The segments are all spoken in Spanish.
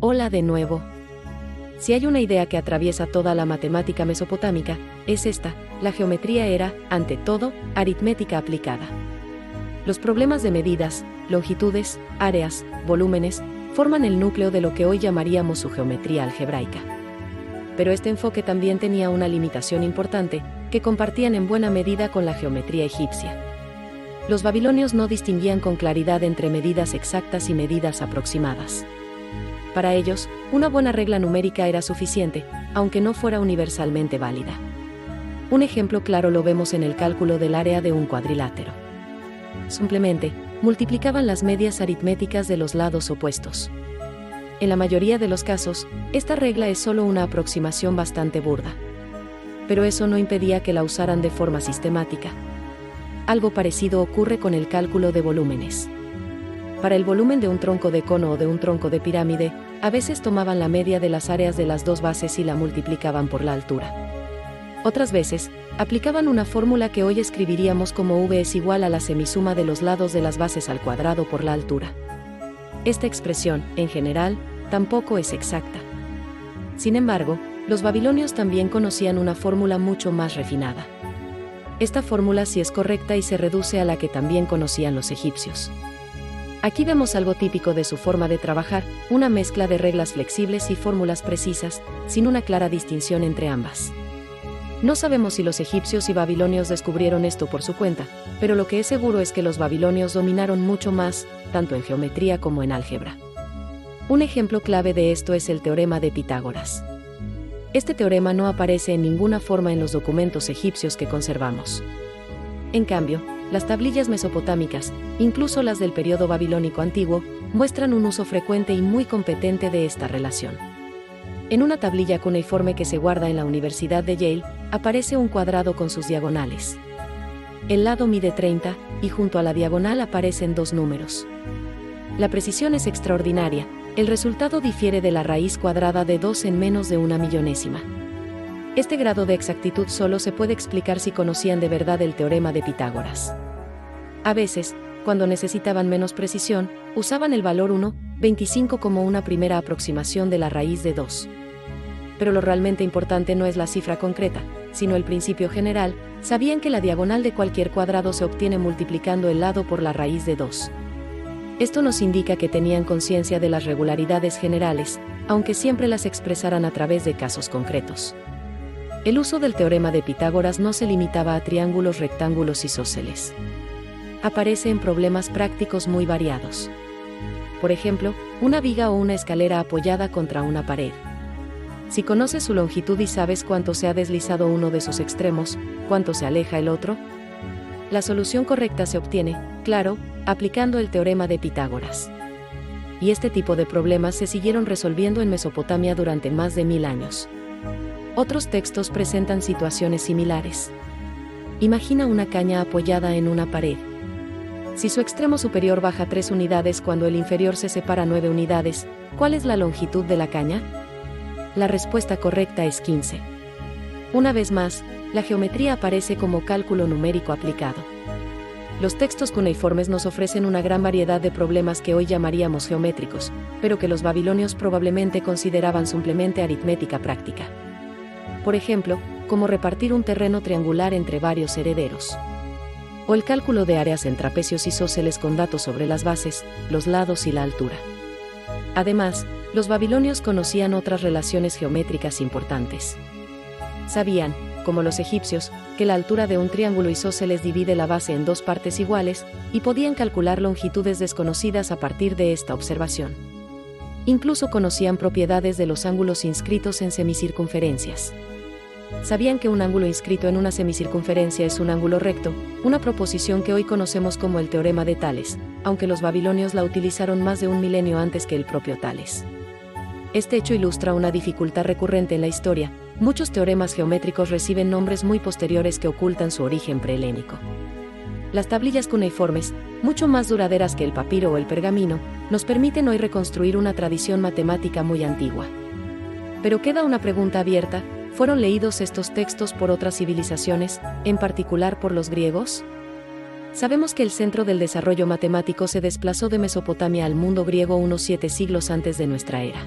Hola de nuevo. Si hay una idea que atraviesa toda la matemática mesopotámica, es esta: la geometría era, ante todo, aritmética aplicada. Los problemas de medidas, longitudes, áreas, volúmenes, forman el núcleo de lo que hoy llamaríamos su geometría algebraica. Pero este enfoque también tenía una limitación importante, que compartían en buena medida con la geometría egipcia. Los babilonios no distinguían con claridad entre medidas exactas y medidas aproximadas. Para ellos, una buena regla numérica era suficiente, aunque no fuera universalmente válida. Un ejemplo claro lo vemos en el cálculo del área de un cuadrilátero. Simplemente, multiplicaban las medias aritméticas de los lados opuestos. En la mayoría de los casos, esta regla es solo una aproximación bastante burda. Pero eso no impedía que la usaran de forma sistemática. Algo parecido ocurre con el cálculo de volúmenes. Para el volumen de un tronco de cono o de un tronco de pirámide, a veces tomaban la media de las áreas de las dos bases y la multiplicaban por la altura. Otras veces, aplicaban una fórmula que hoy escribiríamos como V es igual a la semisuma de los lados de las bases al cuadrado por la altura. Esta expresión, en general, tampoco es exacta. Sin embargo, los babilonios también conocían una fórmula mucho más refinada. Esta fórmula sí es correcta y se reduce a la que también conocían los egipcios. Aquí vemos algo típico de su forma de trabajar, una mezcla de reglas flexibles y fórmulas precisas, sin una clara distinción entre ambas. No sabemos si los egipcios y babilonios descubrieron esto por su cuenta, pero lo que es seguro es que los babilonios dominaron mucho más, tanto en geometría como en álgebra. Un ejemplo clave de esto es el teorema de Pitágoras. Este teorema no aparece en ninguna forma en los documentos egipcios que conservamos. En cambio, las tablillas mesopotámicas, incluso las del periodo babilónico antiguo, muestran un uso frecuente y muy competente de esta relación. En una tablilla cuneiforme que se guarda en la Universidad de Yale, aparece un cuadrado con sus diagonales. El lado mide 30, y junto a la diagonal aparecen dos números. La precisión es extraordinaria, el resultado difiere de la raíz cuadrada de 2 en menos de una millonésima. Este grado de exactitud solo se puede explicar si conocían de verdad el teorema de Pitágoras. A veces, cuando necesitaban menos precisión, usaban el valor 1,25 como una primera aproximación de la raíz de 2. Pero lo realmente importante no es la cifra concreta, sino el principio general. Sabían que la diagonal de cualquier cuadrado se obtiene multiplicando el lado por la raíz de 2. Esto nos indica que tenían conciencia de las regularidades generales, aunque siempre las expresaran a través de casos concretos. El uso del teorema de Pitágoras no se limitaba a triángulos, rectángulos y isósceles. Aparece en problemas prácticos muy variados. Por ejemplo, una viga o una escalera apoyada contra una pared. Si conoces su longitud y sabes cuánto se ha deslizado uno de sus extremos, ¿cuánto se aleja el otro? La solución correcta se obtiene, claro, aplicando el teorema de Pitágoras. Y este tipo de problemas se siguieron resolviendo en Mesopotamia durante más de 1000 años. Otros textos presentan situaciones similares. Imagina una caña apoyada en una pared. Si su extremo superior baja 3 unidades cuando el inferior se separa 9 unidades, ¿cuál es la longitud de la caña? La respuesta correcta es 15. Una vez más, la geometría aparece como cálculo numérico aplicado. Los textos cuneiformes nos ofrecen una gran variedad de problemas que hoy llamaríamos geométricos, pero que los babilonios probablemente consideraban simplemente aritmética práctica. Por ejemplo, como repartir un terreno triangular entre varios herederos. O el cálculo de áreas en trapecios isósceles con datos sobre las bases, los lados y la altura. Además, los babilonios conocían otras relaciones geométricas importantes. Sabían, como los egipcios, que la altura de un triángulo isósceles divide la base en dos partes iguales, y podían calcular longitudes desconocidas a partir de esta observación. Incluso conocían propiedades de los ángulos inscritos en semicircunferencias. Sabían que un ángulo inscrito en una semicircunferencia es un ángulo recto, una proposición que hoy conocemos como el teorema de Tales, aunque los babilonios la utilizaron más de un milenio antes que el propio Tales. Este hecho ilustra una dificultad recurrente en la historia. Muchos teoremas geométricos reciben nombres muy posteriores que ocultan su origen prehelénico. Las tablillas cuneiformes, mucho más duraderas que el papiro o el pergamino, nos permiten hoy reconstruir una tradición matemática muy antigua. Pero queda una pregunta abierta: ¿fueron leídos estos textos por otras civilizaciones, en particular por los griegos? Sabemos que el centro del desarrollo matemático se desplazó de Mesopotamia al mundo griego unos 7 siglos antes de nuestra era.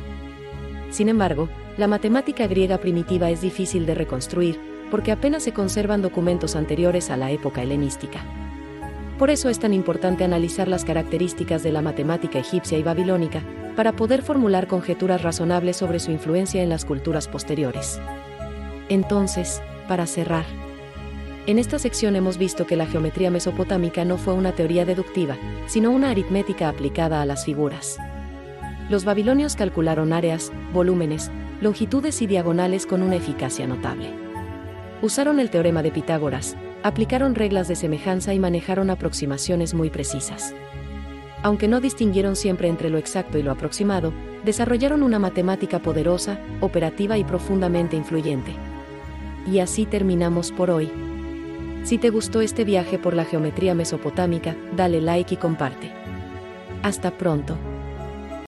Sin embargo, la matemática griega primitiva es difícil de reconstruir, porque apenas se conservan documentos anteriores a la época helenística. Por eso es tan importante analizar las características de la matemática egipcia y babilónica, para poder formular conjeturas razonables sobre su influencia en las culturas posteriores. Entonces, para cerrar, en esta sección hemos visto que la geometría mesopotámica no fue una teoría deductiva, sino una aritmética aplicada a las figuras. Los babilonios calcularon áreas, volúmenes, longitudes y diagonales con una eficacia notable. Usaron el teorema de Pitágoras, aplicaron reglas de semejanza y manejaron aproximaciones muy precisas. Aunque no distinguieron siempre entre lo exacto y lo aproximado, desarrollaron una matemática poderosa, operativa y profundamente influyente. Y así terminamos por hoy. Si te gustó este viaje por la geometría mesopotámica, dale like y comparte. Hasta pronto.